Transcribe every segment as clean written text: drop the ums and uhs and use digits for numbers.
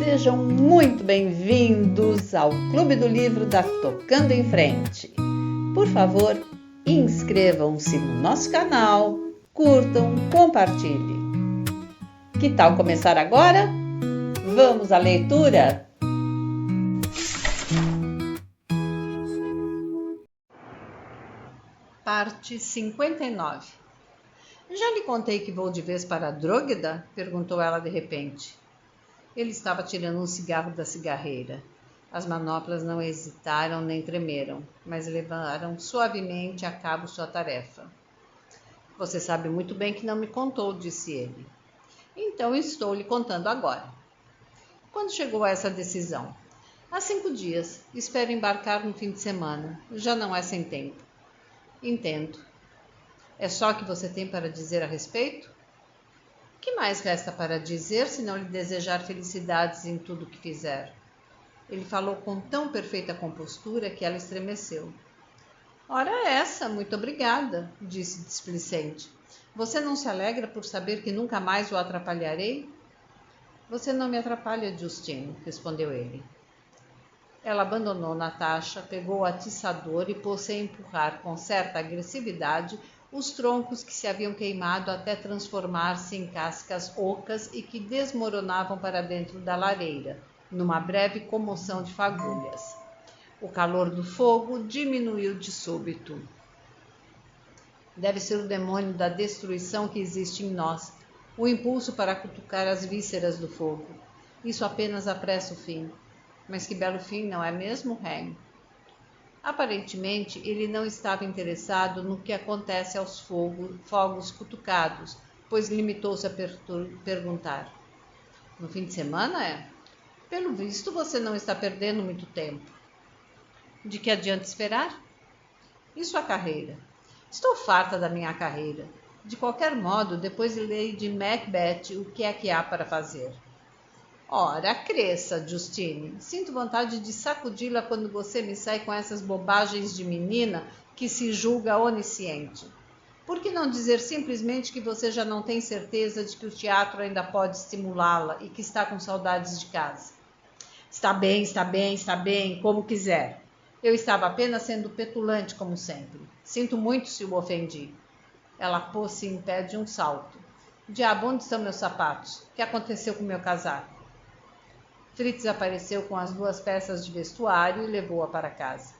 Sejam muito bem-vindos ao Clube do Livro da Tocando em Frente. Por favor, inscrevam-se no nosso canal, curtam, compartilhem. Que tal começar agora? Vamos à leitura? Parte 59. Já lhe contei que vou de vez para Drógueda? Perguntou ela de repente. Ele estava tirando um cigarro da cigarreira. As manoplas não hesitaram nem tremeram, mas levaram suavemente a cabo sua tarefa. Você sabe muito bem que não me contou, disse ele. Então estou lhe contando agora. Quando chegou a essa decisão? Há 5 dias. Espero embarcar no fim de semana. Já não é sem tempo. Entendo. É só o que você tem para dizer a respeito? O que mais resta para dizer se não lhe desejar felicidades em tudo o que fizer? Ele falou com tão perfeita compostura que ela estremeceu. Ora essa, muito obrigada, disse displicente. Você não se alegra por saber que nunca mais o atrapalharei? Você não me atrapalha, Justine, respondeu ele. Ela abandonou Natasha, pegou o atiçador e pôs-se a empurrar com certa agressividade os troncos que se haviam queimado até transformar-se em cascas ocas e que desmoronavam para dentro da lareira, numa breve comoção de fagulhas. O calor do fogo diminuiu de súbito. Deve ser o demônio da destruição que existe em nós, o impulso para cutucar as vísceras do fogo. Isso apenas apressa o fim. Mas que belo fim, não é mesmo, Ham? Aparentemente, ele não estava interessado no que acontece aos fogos cutucados, pois limitou-se a perguntar. No fim de semana, é? Pelo visto, você não está perdendo muito tempo. De que adianta esperar? E sua carreira? Estou farta da minha carreira. De qualquer modo, depois de Lady Macbeth, o que é que há para fazer? Ora, cresça, Justine. Sinto vontade de sacudi-la quando você me sai com essas bobagens de menina que se julga onisciente. Por que não dizer simplesmente que você já não tem certeza de que o teatro ainda pode estimulá-la e que está com saudades de casa? Está bem, como quiser. Eu estava apenas sendo petulante, como sempre. Sinto muito se o ofendi. Ela pôs-se em pé de um salto. Diabo, onde estão meus sapatos? O que aconteceu com meu casaco? Fritz apareceu com as 2 peças de vestuário e levou-a para casa.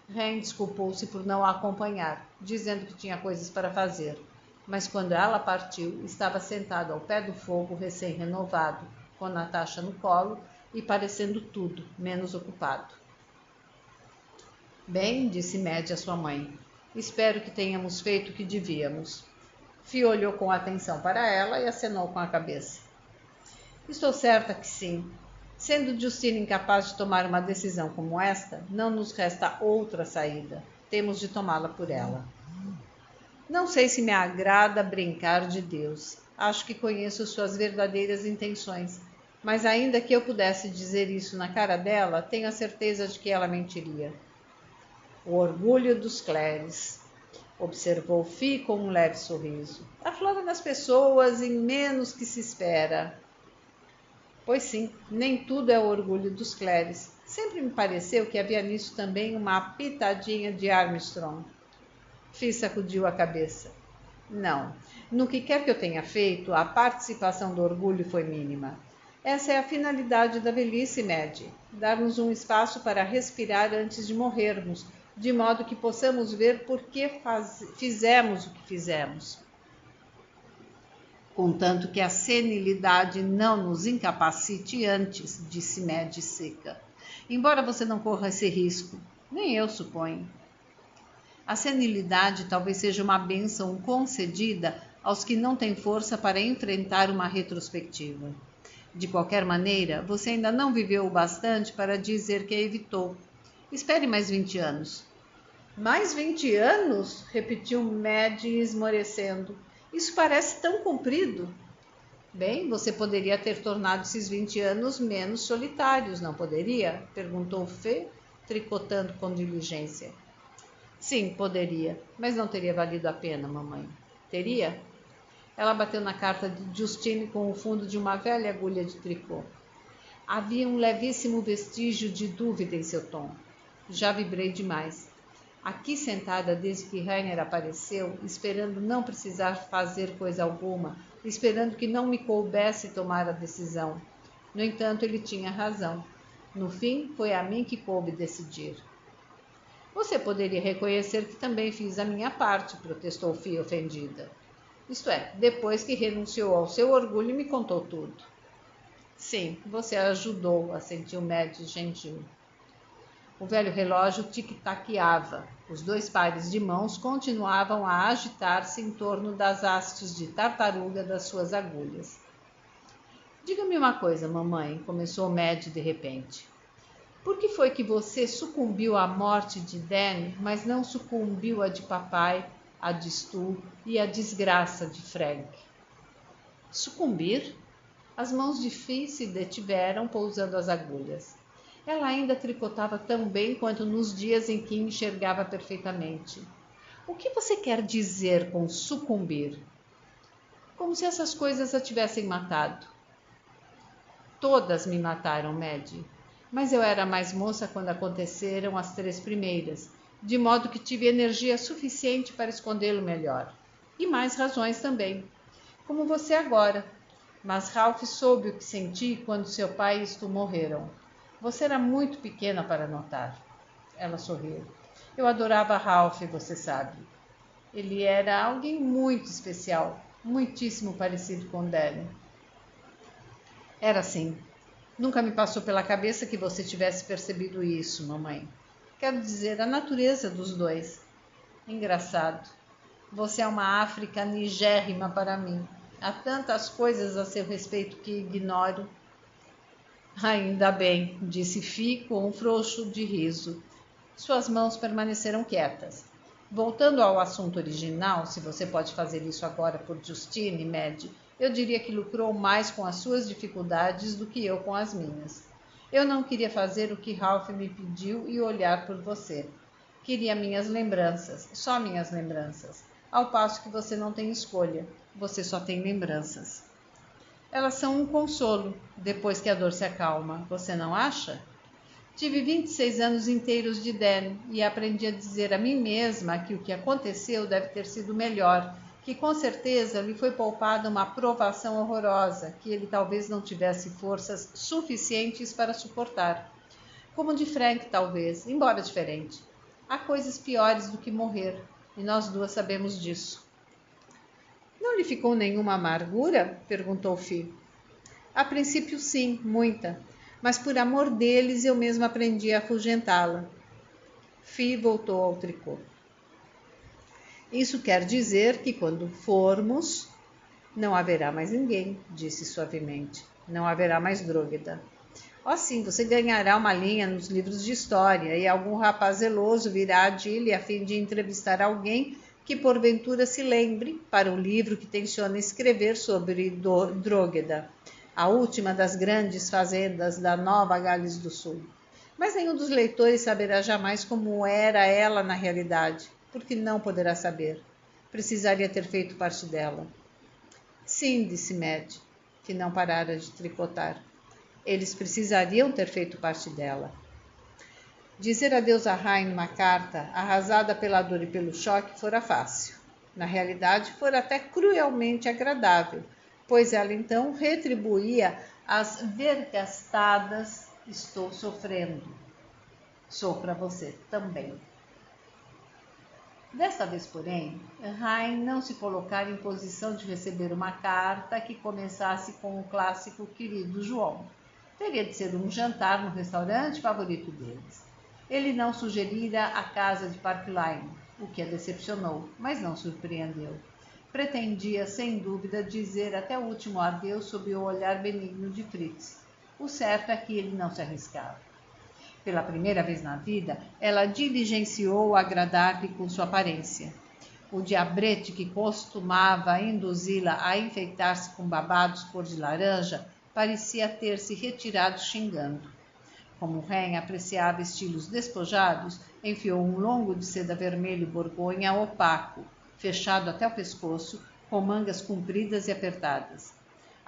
Ren desculpou-se por não a acompanhar, dizendo que tinha coisas para fazer. Mas quando ela partiu, estava sentado ao pé do fogo recém-renovado, com Natasha no colo e parecendo tudo, menos ocupado. Bem, disse Maddie à sua mãe, espero que tenhamos feito o que devíamos. Fi olhou com atenção para ela e acenou com a cabeça. Estou certa que sim. Sendo Justine incapaz de tomar uma decisão como esta, não nos resta outra saída. Temos de tomá-la por ela. Não sei se me agrada brincar de Deus. Acho que conheço suas verdadeiras intenções. Mas ainda que eu pudesse dizer isso na cara dela, tenho a certeza de que ela mentiria. O orgulho dos Clares, observou Fi com um leve sorriso. Aflora nas pessoas em menos que se espera. Pois sim, nem tudo é o orgulho dos Clares. Sempre me pareceu que havia nisso também uma pitadinha de Armstrong. Fi sacudiu a cabeça. Não, no que quer que eu tenha feito, a participação do orgulho foi mínima. Essa é a finalidade da velhice, Maddie. Dar-nos um espaço para respirar antes de morrermos, de modo que possamos ver por que fizemos o que fizemos. Contanto que a senilidade não nos incapacite antes, disse Maddie seca. Embora você não corra esse risco, nem eu suponho. A senilidade talvez seja uma bênção concedida aos que não têm força para enfrentar uma retrospectiva. De qualquer maneira, você ainda não viveu o bastante para dizer que a evitou. Espere mais 20 anos. Mais 20 anos? Repetiu Maddie esmorecendo. Isso parece tão comprido. Bem, você poderia ter tornado esses 20 anos menos solitários, não poderia? Perguntou Fê, tricotando com diligência. Sim, poderia, mas não teria valido a pena, mamãe. Teria? Ela bateu na carta de Justine com o fundo de uma velha agulha de tricô. Havia um levíssimo vestígio de dúvida em seu tom. Já vibrei demais. Aqui sentada desde que Rainer apareceu, esperando não precisar fazer coisa alguma, esperando que não me coubesse tomar a decisão. No entanto, ele tinha razão. No fim, foi a mim que coube decidir. Você poderia reconhecer que também fiz a minha parte, protestou Fia ofendida. Isto é, depois que renunciou ao seu orgulho e me contou tudo. Sim, você ajudou, assentiu Mad gentil. O velho relógio tic-taqueava. Os 2 pares de mãos continuavam a agitar-se em torno das hastes de tartaruga das suas agulhas. Diga-me uma coisa, mamãe, começou Mad de repente. Por que foi que você sucumbiu à morte de Dan, mas não sucumbiu à de papai, à de Stu e à desgraça de Frank? Sucumbir? As mãos de Fi se detiveram, pousando as agulhas. Ela ainda tricotava tão bem quanto nos dias em que enxergava perfeitamente. O que você quer dizer com sucumbir? Como se essas coisas a tivessem matado. Todas me mataram, Mad. Mas eu era mais moça quando aconteceram as 3 primeiras, de modo que tive energia suficiente para escondê-lo melhor. E mais razões também. Como você agora. Mas Ralph soube o que senti quando seu pai e Stu morreram. Você era muito pequena para notar. Ela sorriu. Eu adorava Ralph, você sabe. Ele era alguém muito especial, muitíssimo parecido com Danny. Era assim. Nunca me passou pela cabeça que você tivesse percebido isso, mamãe. Quero dizer, a natureza dos 2. Engraçado. Você é uma África nigérrima para mim. Há tantas coisas a seu respeito que ignoro. Ainda bem, disse Fi com um frouxo de riso. Suas mãos permaneceram quietas. Voltando ao assunto original, se você pode fazer isso agora por Justine, Mad, eu diria que lucrou mais com as suas dificuldades do que eu com as minhas. Eu não queria fazer o que Ralph me pediu e olhar por você. Queria minhas lembranças, só minhas lembranças. Ao passo que você não tem escolha, você só tem lembranças. Elas são um consolo, depois que a dor se acalma, você não acha? Tive 26 anos inteiros de Dan e aprendi a dizer a mim mesma que o que aconteceu deve ter sido melhor, que com certeza lhe foi poupada uma provação horrorosa, que ele talvez não tivesse forças suficientes para suportar. Como de Frank, talvez, embora diferente. Há coisas piores do que morrer, e nós 2 sabemos disso. Não lhe ficou nenhuma amargura? Perguntou Fi. A princípio sim, muita. Mas por amor deles eu mesma aprendi a afugentá-la. Fi voltou ao tricô. Isso quer dizer que quando formos, não haverá mais ninguém, disse suavemente. Não haverá mais Drógueda. Oh, sim, você ganhará uma linha nos livros de história e algum rapaz zeloso virá a Dile a fim de entrevistar alguém que porventura se lembre para o livro que tenciona escrever sobre Drógueda, a última das grandes fazendas da Nova Gales do Sul. Mas nenhum dos leitores saberá jamais como era ela na realidade, porque não poderá saber. Precisaria ter feito parte dela. Sim, disse Mad, que não parara de tricotar. Eles precisariam ter feito parte dela. Dizer adeus a Rai numa carta, arrasada pela dor e pelo choque, fora fácil. Na realidade, fora até cruelmente agradável, pois ela então retribuía as vergastadas. Estou sofrendo. Sofra você também. Desta vez, porém, Rai não se colocara em posição de receber uma carta que começasse com o clássico querido João. Teria de ser um jantar no restaurante favorito deles. Ele não sugerira a casa de Park Lane, o que a decepcionou, mas não surpreendeu. Pretendia, sem dúvida, dizer até o último adeus sob o olhar benigno de Fritz. O certo é que ele não se arriscava. Pela primeira vez na vida, ela diligenciou agradar-lhe com sua aparência. O diabrete que costumava induzi-la a enfeitar-se com babados cor de laranja parecia ter se retirado xingando. Como Ren apreciava estilos despojados, enfiou um longo de seda vermelho borgonha opaco, fechado até o pescoço, com mangas compridas e apertadas.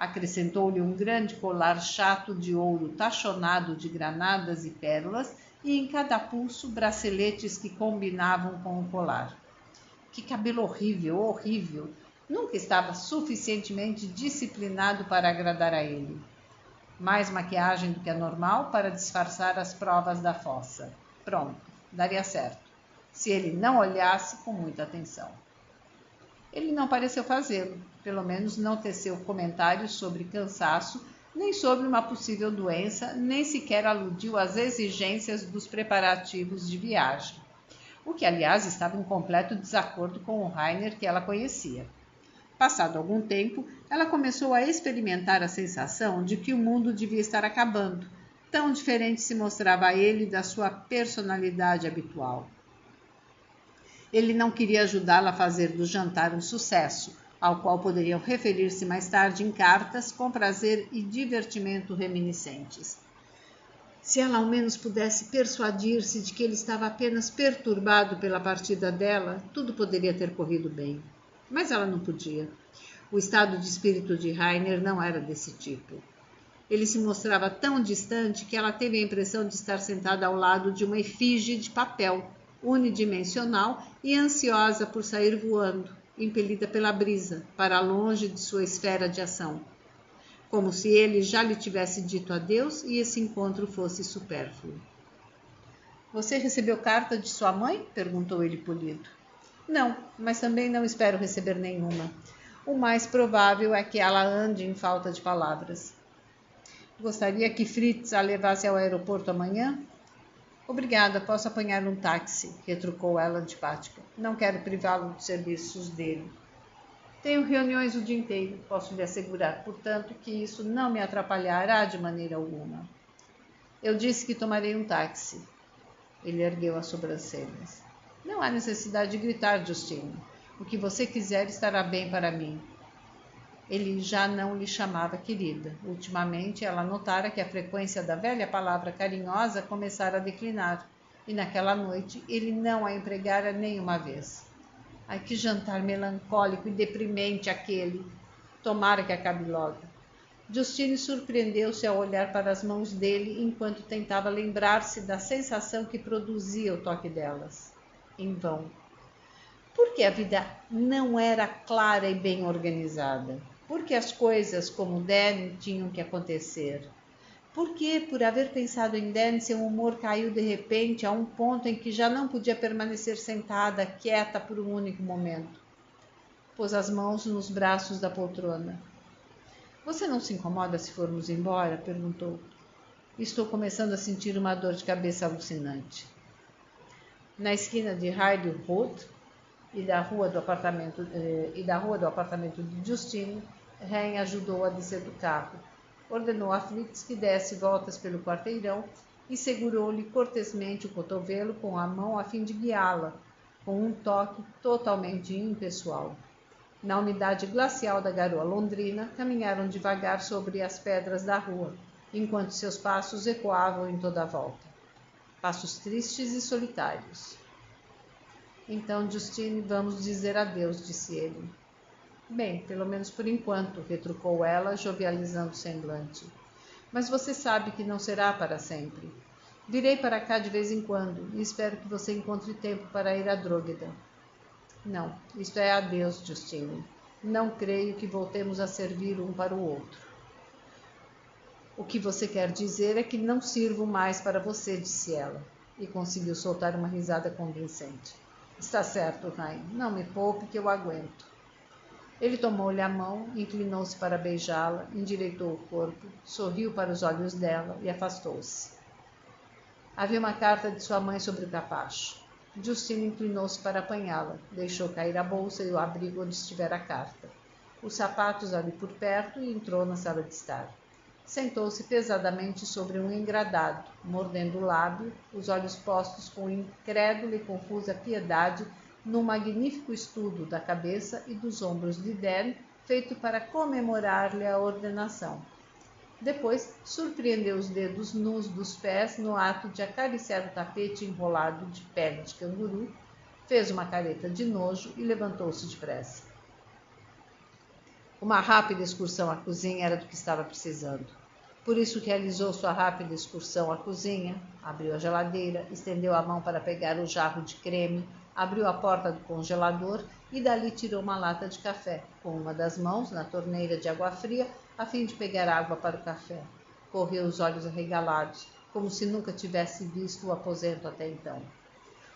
Acrescentou-lhe um grande colar chato de ouro tachonado de granadas e pérolas e em cada pulso braceletes que combinavam com o colar. Que cabelo horrível, horrível! Nunca estava suficientemente disciplinado para agradar a ele. Mais maquiagem do que a normal para disfarçar as provas da fossa. Pronto, daria certo, se ele não olhasse com muita atenção. Ele não pareceu fazê-lo, pelo menos não teceu comentários sobre cansaço, nem sobre uma possível doença, nem sequer aludiu às exigências dos preparativos de viagem, o que, aliás, estava em completo desacordo com o Rainer que ela conhecia. Passado algum tempo, ela começou a experimentar a sensação de que o mundo devia estar acabando, tão diferente se mostrava a ele da sua personalidade habitual. Ele não queria ajudá-la a fazer do jantar um sucesso, ao qual poderiam referir-se mais tarde em cartas com prazer e divertimento reminiscentes. Se ela ao menos pudesse persuadir-se de que ele estava apenas perturbado pela partida dela, tudo poderia ter corrido bem. Mas ela não podia. O estado de espírito de Rainer não era desse tipo. Ele se mostrava tão distante que ela teve a impressão de estar sentada ao lado de uma efígie de papel, unidimensional e ansiosa por sair voando, impelida pela brisa, para longe de sua esfera de ação. Como se ele já lhe tivesse dito adeus e esse encontro fosse supérfluo. Você recebeu carta de sua mãe? Perguntou ele polido. Não, mas também não espero receber nenhuma. O mais provável é que ela ande em falta de palavras. Gostaria que Fritz a levasse ao aeroporto amanhã? Obrigada, posso apanhar um táxi, retrucou ela antipática. Não quero privá-lo dos serviços dele. Tenho reuniões o dia inteiro, posso lhe assegurar, portanto, que isso não me atrapalhará de maneira alguma. Eu disse que tomarei um táxi. Ele ergueu as sobrancelhas. Não há necessidade de gritar, Justine. O que você quiser estará bem para mim. Ele já não lhe chamava querida. Ultimamente, ela notara que a frequência da velha palavra carinhosa começara a declinar, e naquela noite ele não a empregara nenhuma vez. Ai, que jantar melancólico e deprimente aquele! Tomara que acabe logo. Justine surpreendeu-se ao olhar para as mãos dele enquanto tentava lembrar-se da sensação que produzia o toque delas. Em vão. Porque a vida não era clara e bem organizada? Porque as coisas como Dan tinham que acontecer? Porque, por haver pensado em Dan, seu humor caiu de repente a um ponto em que já não podia permanecer sentada, quieta por um único momento. Pôs as mãos nos braços da poltrona. Você não se incomoda se formos embora? Perguntou. Estou começando a sentir uma dor de cabeça alucinante. Na esquina de Hyde Road e da rua do apartamento de Justine, Ren ajudou a descer do carro. Ordenou a Fritz que desse voltas pelo quarteirão e segurou-lhe cortesmente o cotovelo com a mão a fim de guiá-la, com um toque totalmente impessoal. Na umidade glacial da garoa londrina, caminharam devagar sobre as pedras da rua, enquanto seus passos ecoavam em toda a volta. Passos tristes e solitários. Então, Justine, vamos dizer adeus, disse ele. Bem, pelo menos por enquanto, retrucou ela, jovializando o semblante. Mas você sabe que não será para sempre. Virei para cá de vez em quando e espero que você encontre tempo para ir a Drogheda. Não, isto é adeus, Justine. Não creio que voltemos a servir um para o outro. O que você quer dizer é que não sirvo mais para você, disse ela, e conseguiu soltar uma risada convincente. Está certo, Rain, não me poupe que eu aguento. Ele tomou-lhe a mão, inclinou-se para beijá-la, endireitou o corpo, sorriu para os olhos dela e afastou-se. Havia uma carta de sua mãe sobre o capacho. Justine inclinou-se para apanhá-la, deixou cair a bolsa e o abrigo onde estivera a carta, os sapatos ali por perto e entrou na sala de estar. Sentou-se pesadamente sobre um engradado, mordendo o lábio, os olhos postos com incrédula e confusa piedade num magnífico estudo da cabeça e dos ombros de Dan, feito para comemorar-lhe a ordenação. Depois, surpreendeu os dedos nus dos pés no ato de acariciar o tapete enrolado de pele de canguru, fez uma careta de nojo e levantou-se depressa. Uma rápida excursão à cozinha era do que estava precisando. Por isso realizou sua rápida excursão à cozinha, abriu a geladeira, estendeu a mão para pegar o jarro de creme, abriu a porta do congelador e dali tirou uma lata de café, com uma das mãos na torneira de água fria, a fim de pegar água para o café. Correu os olhos arregalados, como se nunca tivesse visto o aposento até então.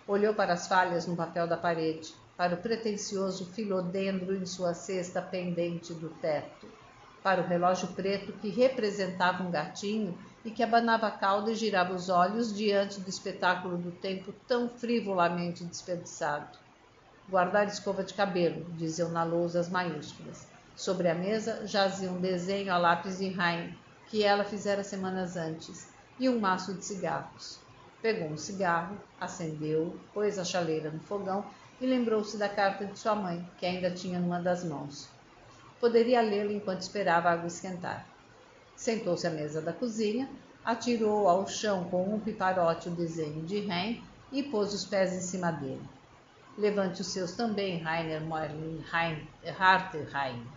Olhou para as falhas no papel da parede, para o pretensioso filodendro em sua cesta pendente do teto, para o relógio preto que representava um gatinho e que abanava a cauda e girava os olhos diante do espetáculo do tempo tão frivolamente desperdiçado. Guardar escova de cabelo, diziam na lousa as maiúsculas. Sobre a mesa jazia um desenho a lápis de Heine, que ela fizera semanas antes, e um maço de cigarros. Pegou um cigarro, acendeu, pôs a chaleira no fogão e lembrou-se da carta de sua mãe, que ainda tinha numa das mãos. Poderia lê-la enquanto esperava a água esquentar. Sentou-se à mesa da cozinha, atirou ao chão com um piparote o desenho de Heine e pôs os pés em cima dele. Levante os seus também, Rainer Harterheim.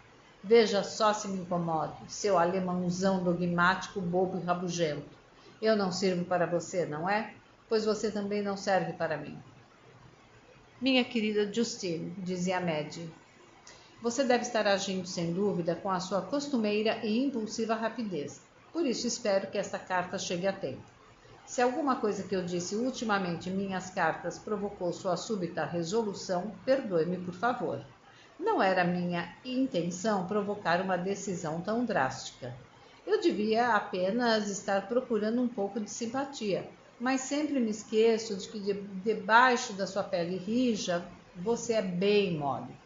Veja só se me incomodo, seu alemãozão dogmático, bobo e rabugento. Eu não sirvo para você, não é? Pois você também não serve para mim. Minha querida Justine, dizia Maddie, você deve estar agindo sem dúvida com a sua costumeira e impulsiva rapidez. Por isso espero que esta carta chegue a tempo. Se alguma coisa que eu disse ultimamente em minhas cartas provocou sua súbita resolução, perdoe-me, por favor. Não era minha intenção provocar uma decisão tão drástica. Eu devia apenas estar procurando um pouco de simpatia, mas sempre me esqueço de que debaixo da sua pele rija, você é bem mole.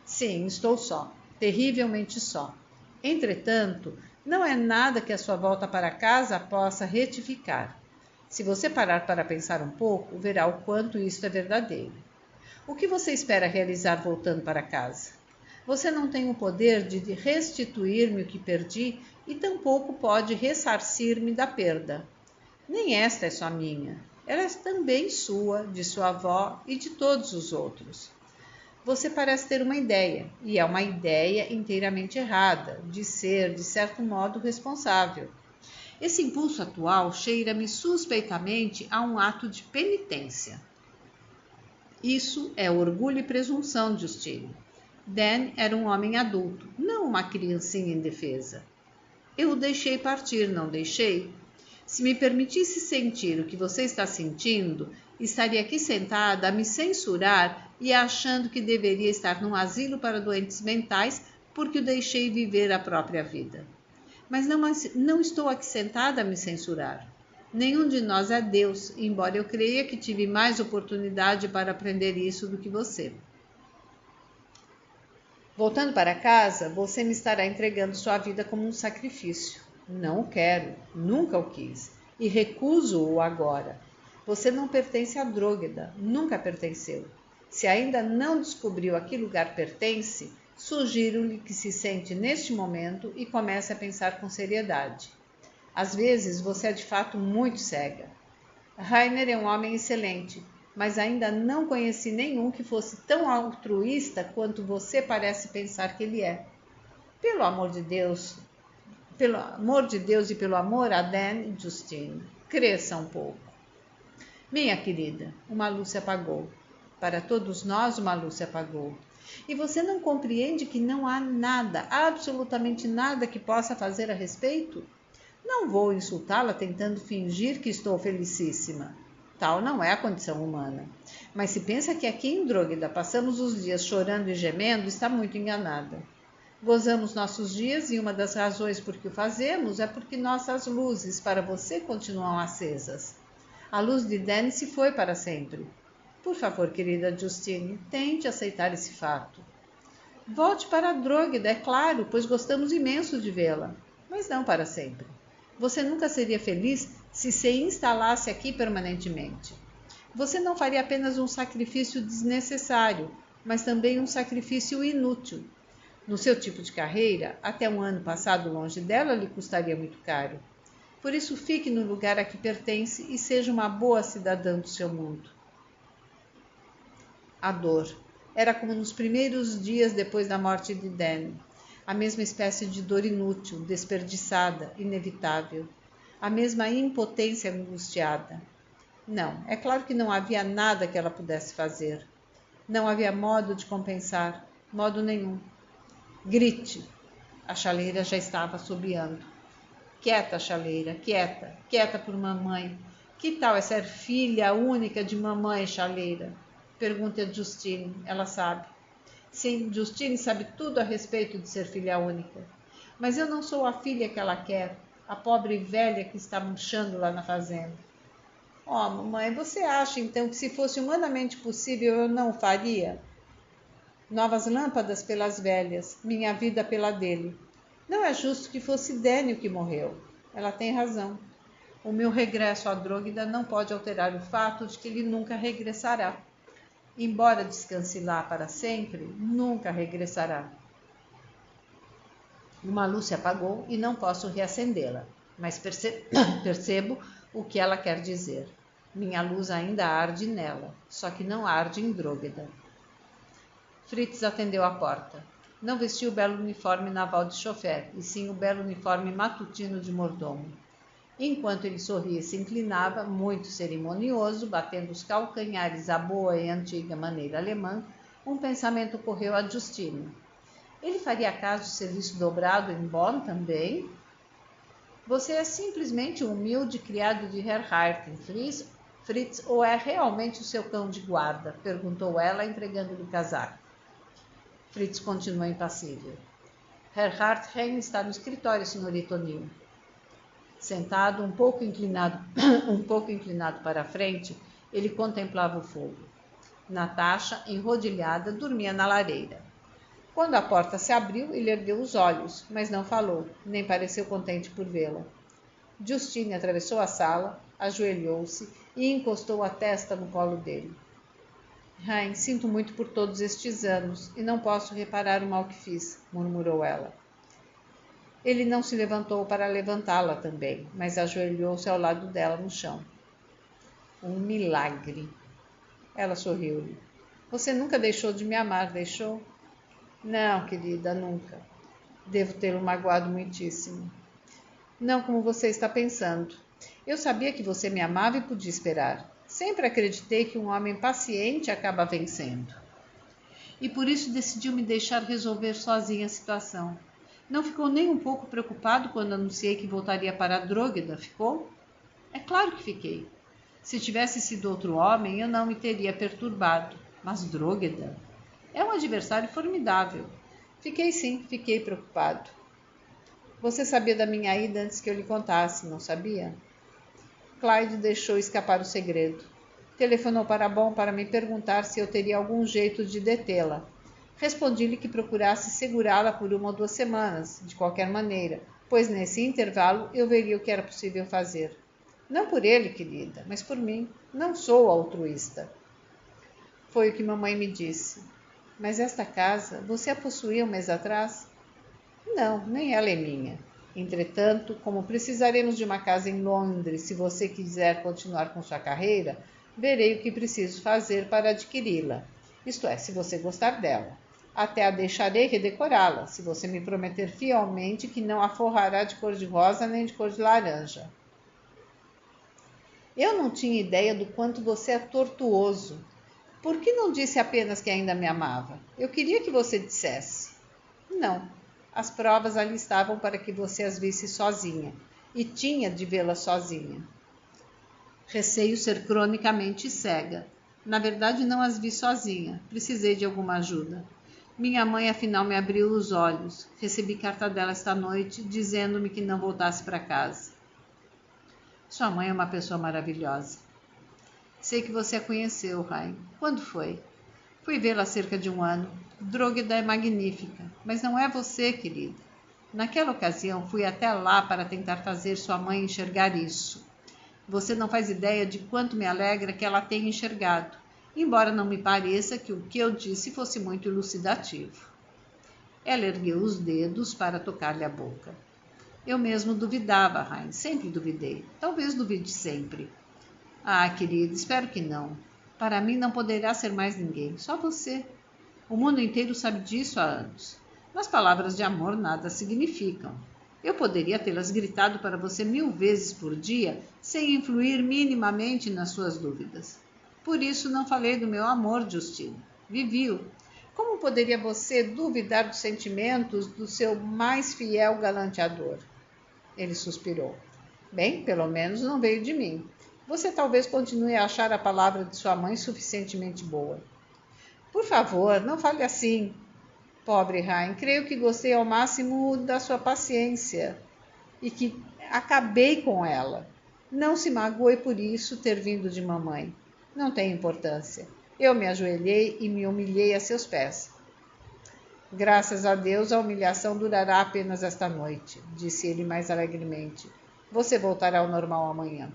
Sim, estou só, terrivelmente só. Entretanto, não é nada que a sua volta para casa possa retificar. Se você parar para pensar um pouco, verá o quanto isto é verdadeiro. O que você espera realizar voltando para casa? Você não tem o poder de restituir-me o que perdi e tampouco pode ressarcir-me da perda. Nem esta é só minha. Ela é também sua, de sua avó e de todos os outros. Você parece ter uma ideia, e é uma ideia inteiramente errada, de ser, de certo modo, responsável. Esse impulso atual cheira-me suspeitamente a um ato de penitência. Isso é orgulho e presunção, Justine. Dan era um homem adulto, não uma criancinha indefesa. Eu o deixei partir, não deixei? Se me permitisse sentir o que você está sentindo, estaria aqui sentada a me censurar e achando que deveria estar num asilo para doentes mentais porque o deixei viver a própria vida. Mas não estou aqui sentada a me censurar. Nenhum de nós é Deus, embora eu creia que tive mais oportunidade para aprender isso do que você. Voltando para casa, você me estará entregando sua vida como um sacrifício. Não o quero, nunca o quis, e recuso-o agora. Você não pertence a Drógueda, nunca pertenceu. Se ainda não descobriu a que lugar pertence, sugiro-lhe que se sente neste momento e comece a pensar com seriedade. Às vezes você é de fato muito cega. Rainer é um homem excelente, mas ainda não conheci nenhum que fosse tão altruísta quanto você parece pensar que ele é. Pelo amor de Deus e pelo amor a Dan e Justine, cresça um pouco. Minha querida, uma luz se apagou. Para todos nós uma luz se apagou. E você não compreende que não há nada, absolutamente nada que possa fazer a respeito? Não vou insultá-la tentando fingir que estou felicíssima. Tal não é a condição humana. Mas se pensa que aqui em Drógueda passamos os dias chorando e gemendo, está muito enganada. Gozamos nossos dias e uma das razões por que o fazemos é porque nossas luzes para você continuam acesas. A luz de Dan se foi para sempre. Por favor, querida Justine, tente aceitar esse fato. Volte para Drógueda, é claro, pois gostamos imenso de vê-la, mas não para sempre. Você nunca seria feliz se se instalasse aqui permanentemente. Você não faria apenas um sacrifício desnecessário, mas também um sacrifício inútil. No seu tipo de carreira, até um ano passado longe dela lhe custaria muito caro. Por isso, fique no lugar a que pertence e seja uma boa cidadã do seu mundo. A dor. Era como nos primeiros dias depois da morte de Dan. A mesma espécie de dor inútil, desperdiçada, inevitável. A mesma impotência angustiada. Não, é claro que não havia nada que ela pudesse fazer. Não havia modo de compensar, modo nenhum. Grite! A chaleira já estava assobiando. Quieta, chaleira, quieta, quieta por mamãe. Que tal é ser filha única de mamãe, chaleira? Pergunte a Justine, ela sabe. Sim, Justine sabe tudo a respeito de ser filha única. Mas eu não sou a filha que ela quer, a pobre velha que está murchando lá na fazenda. Oh, mamãe, você acha então que se fosse humanamente possível eu não o faria? Novas lâmpadas pelas velhas, minha vida pela dele. Não é justo que fosse Daniel que morreu. Ela tem razão. O meu regresso à Dróguida não pode alterar o fato de que ele nunca regressará. Embora descanse lá para sempre, nunca regressará. Uma luz se apagou e não posso reacendê-la, mas percebo o que ela quer dizer. Minha luz ainda arde nela, só que não arde em Dróguida. Fritz atendeu a porta. Não vestia o belo uniforme naval de chofer, e sim o belo uniforme matutino de mordomo. Enquanto ele sorria e se inclinava, muito cerimonioso, batendo os calcanhares à boa e antiga maneira alemã, um pensamento ocorreu a Justine. Ele faria caso de serviço dobrado em Bonn também? Você é simplesmente um humilde criado de Herr Harten, Fritz, ou é realmente o seu cão de guarda? Perguntou ela, entregando-lhe o casaco. Fritz continuou impassível. Herr Harten está no escritório, senhorita O'Neill. Sentado, um pouco inclinado para a frente, ele contemplava o fogo. Natasha, enrodilhada, dormia na lareira. Quando a porta se abriu, ele ergueu os olhos, mas não falou, nem pareceu contente por vê-la. Justine atravessou a sala, ajoelhou-se e encostou a testa no colo dele. Hein, sinto muito por todos estes anos e não posso reparar o mal que fiz, murmurou ela. Ele não se levantou para levantá-la também, mas ajoelhou-se ao lado dela no chão. Um milagre. Ela sorriu-lhe. Você nunca deixou de me amar, deixou? Não, querida, nunca. Devo tê-lo magoado muitíssimo. Não como você está pensando. Eu sabia que você me amava e podia esperar. Sempre acreditei que um homem paciente acaba vencendo. E por isso decidiu me deixar resolver sozinha a situação. Não ficou nem um pouco preocupado quando anunciei que voltaria para a Dróguida, ficou? É claro que fiquei. Se tivesse sido outro homem, eu não me teria perturbado. Mas Dróguida é um adversário formidável. Fiquei preocupado. Você sabia da minha ida antes que eu lhe contasse, não sabia? Clyde deixou escapar o segredo. Telefonou para Bonn para me perguntar se eu teria algum jeito de detê-la. Respondi-lhe que procurasse segurá-la por 1 ou 2 semanas, de qualquer maneira, pois nesse intervalo eu veria o que era possível fazer. Não por ele, querida, mas por mim. Não sou altruísta. Foi o que mamãe me disse. Mas esta casa, você a possuía 1 mês atrás? Não, nem ela é minha. Entretanto, como precisaremos de uma casa em Londres se você quiser continuar com sua carreira, verei o que preciso fazer para adquiri-la. Isto é, se você gostar dela. Até a deixarei redecorá-la, se você me prometer fielmente que não a forrará de cor-de-rosa nem de cor de laranja. Eu não tinha ideia do quanto você é tortuoso. Por que não disse apenas que ainda me amava? Eu queria que você dissesse. Não. As provas ali estavam para que você as visse sozinha. E tinha de vê-las sozinha. Receio ser cronicamente cega. Na verdade, não as vi sozinha. Precisei de alguma ajuda. Minha mãe, afinal, me abriu os olhos. Recebi carta dela esta noite, dizendo-me que não voltasse para casa. Sua mãe é uma pessoa maravilhosa. Sei que você a conheceu, Rain. Quando foi? Fui vê-la há cerca de 1 ano. Dróguida é magnífica, mas não é você, querida. Naquela ocasião, fui até lá para tentar fazer sua mãe enxergar isso. Você não faz ideia de quanto me alegra que ela tenha enxergado, embora não me pareça que o que eu disse fosse muito elucidativo. Ela ergueu os dedos para tocar-lhe a boca. Eu mesmo duvidava, Rain, sempre duvidei. Talvez duvide sempre. Ah, querida, espero que não. Para mim não poderá ser mais ninguém, só você. O mundo inteiro sabe disso há anos. Mas palavras de amor nada significam. Eu poderia tê-las gritado para você 1000 vezes por dia, sem influir minimamente nas suas dúvidas. Por isso não falei do meu amor, Justine. Vivi-o. Como poderia você duvidar dos sentimentos do seu mais fiel galanteador? Ele suspirou. Bem, pelo menos não veio de mim. Você talvez continue a achar a palavra de sua mãe suficientemente boa. Por favor, não fale assim. Pobre Rain, creio que gostei ao máximo da sua paciência e que acabei com ela. Não se magoe por isso ter vindo de mamãe. Não tem importância. Eu me ajoelhei e me humilhei a seus pés. Graças a Deus, a humilhação durará apenas esta noite, disse ele mais alegremente. Você voltará ao normal amanhã.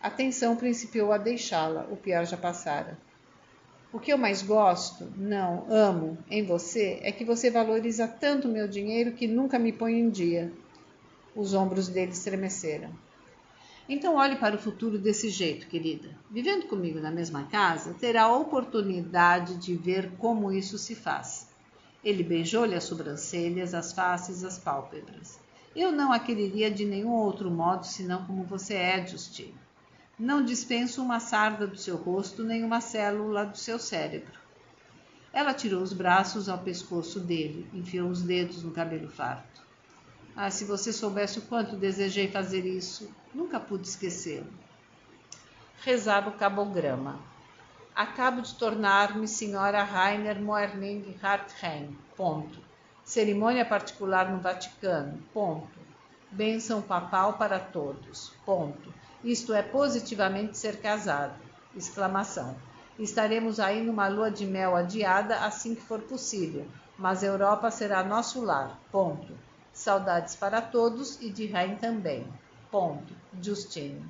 A tensão principiou a deixá-la, o pior já passara. O que eu mais gosto, não, amo, em você, é que você valoriza tanto meu dinheiro que nunca me põe em dia. Os ombros dele estremeceram. Então olhe para o futuro desse jeito, querida. Vivendo comigo na mesma casa, terá a oportunidade de ver como isso se faz. Ele beijou-lhe as sobrancelhas, as faces, as pálpebras. Eu não a quereria de nenhum outro modo, senão como você é, Justine. Não dispenso uma sarda do seu rosto, nem uma célula do seu cérebro. Ela tirou os braços ao pescoço dele, enfiou os dedos no cabelo farto. Ah, se você soubesse o quanto desejei fazer isso, nunca pude esquecê-lo. Rezava o cabograma. Acabo de tornar-me senhora Rainer Moerling Hartheim. Ponto. Cerimônia particular no Vaticano. Ponto. Bênção papal para todos. Ponto. Isto é positivamente ser casado. Exclamação. Estaremos aí numa lua de mel adiada assim que for possível, mas a Europa será nosso lar. Ponto. Saudades para todos e de Rain também. Ponto. Justine.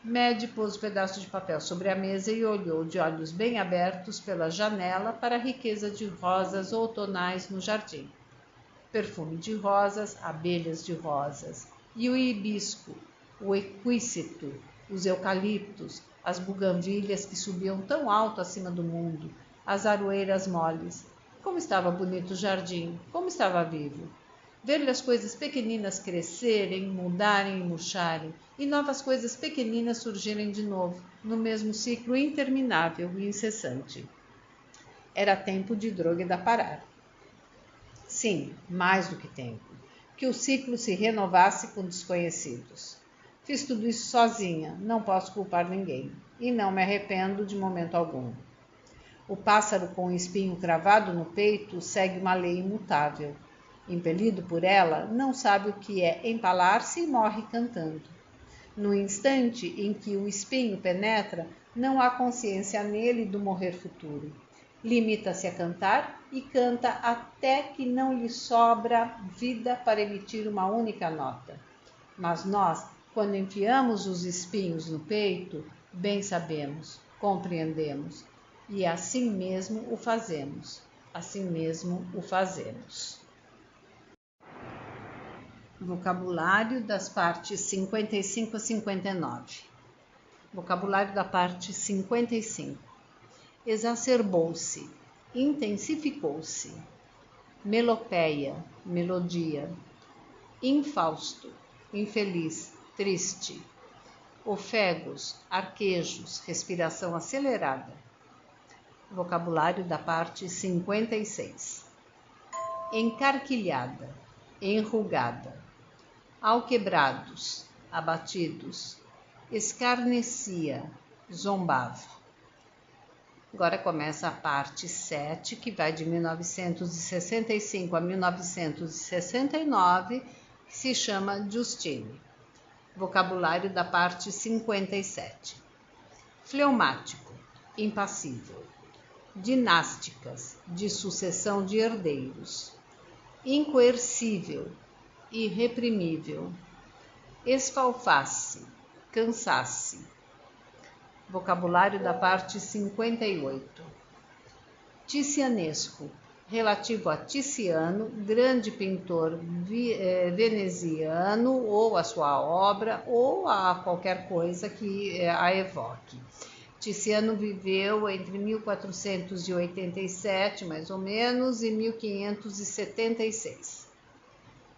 Mad pôs o pedaço de papel sobre a mesa e olhou de olhos bem abertos pela janela para a riqueza de rosas outonais no jardim. Perfume de rosas, abelhas de rosas, e o hibisco, o equícito, os eucaliptos, as buganvílias que subiam tão alto acima do mundo, as aroeiras moles. Como estava bonito o jardim, como estava vivo. Ver-lhe as coisas pequeninas crescerem, mudarem e murcharem, e novas coisas pequeninas surgirem de novo, no mesmo ciclo interminável e incessante. Era tempo de Drógueda parar. Sim, mais do que tempo. Que o ciclo se renovasse com desconhecidos. Fiz tudo isso sozinha, não posso culpar ninguém, e não me arrependo de momento algum. O pássaro com o espinho cravado no peito segue uma lei imutável. Impelido por ela, não sabe o que é empalar-se e morre cantando. No instante em que o espinho penetra, não há consciência nele do morrer futuro. Limita-se a cantar e canta até que não lhe sobra vida para emitir uma única nota. Mas nós, quando enfiamos os espinhos no peito, bem sabemos, compreendemos, e assim mesmo o fazemos. Assim mesmo o fazemos. Vocabulário das partes 55 a 59. Vocabulário da parte 55. Exacerbou-se, intensificou-se. Melopeia, melodia. Infausto, infeliz, triste. Ofegos, arquejos, respiração acelerada. Vocabulário da parte 56. Encarquilhada, enrugada. Alquebrados, abatidos. Escarnecia, zombava. Agora começa a parte 7, que vai de 1965 a 1969, que se chama Justine. Vocabulário da parte 57. Fleumático, impassível. Dinásticas, de sucessão de herdeiros. Incoercível, irreprimível. Esfalface, cansasse. Vocabulário da parte 58. Ticianesco, relativo a Ticiano, grande pintor veneziano, ou a sua obra, ou a qualquer coisa que a evoque. Tiziano viveu entre 1487, mais ou menos, e 1576.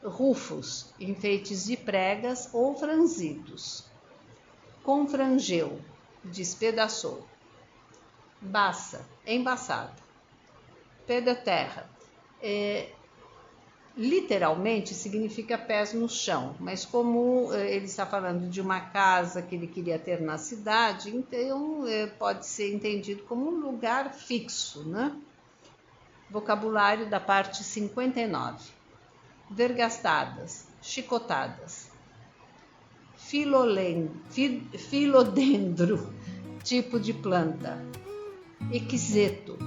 Rufos, enfeites de pregas ou franzidos. Confrangeu, despedaçou. Bassa, embaçada. Pé de terra, literalmente significa pés no chão, mas como ele está falando de uma casa que ele queria ter na cidade, então pode ser entendido como um lugar fixo, né? Vocabulário da parte 59. Vergastadas, chicotadas. Filodendro, tipo de planta. Equiseto,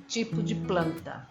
tipo de planta.